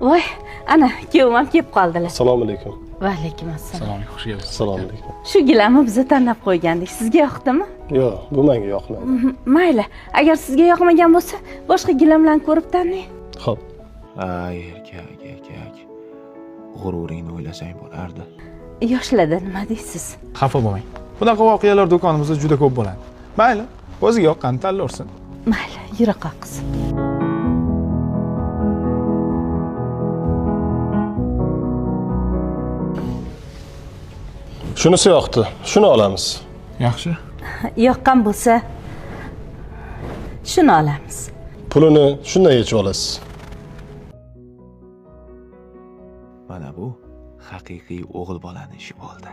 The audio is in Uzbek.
Voy, ana kuyovim ham kelib qoldilar. Assalomu alaykum. Va alaykum assalom. Salom, xush kelibsiz. Assalomu alaykum. Shu gilamni biza tanlab qo'ygandik. Sizga yoqdimi? Yo'q, bu menga yoqmaydi. Mayli. Agar sizga yoqmagan bo'lsa, boshqa gilamlarni ko'rib tanlang. Xo'p. Ay, erkak. G'ururingni o'ylasang bo'lardi. Yoshlarda nima deysiz? Xafa bo'lmang. Bunaqa voqealar do'konimizda juda ko'p bo'ladi. Mayli, o'ziga yoqqanini tanlaversin. Mayli, yura qol qizim. Shunisi yoqdi. Shuni olamiz. Yaxshi. Yoqqan bo'lsa, shuni olamiz. Pulini shundan yechib olasiz. Mana bu haqiqiy o'g'il bolaning ishi bo'ldi.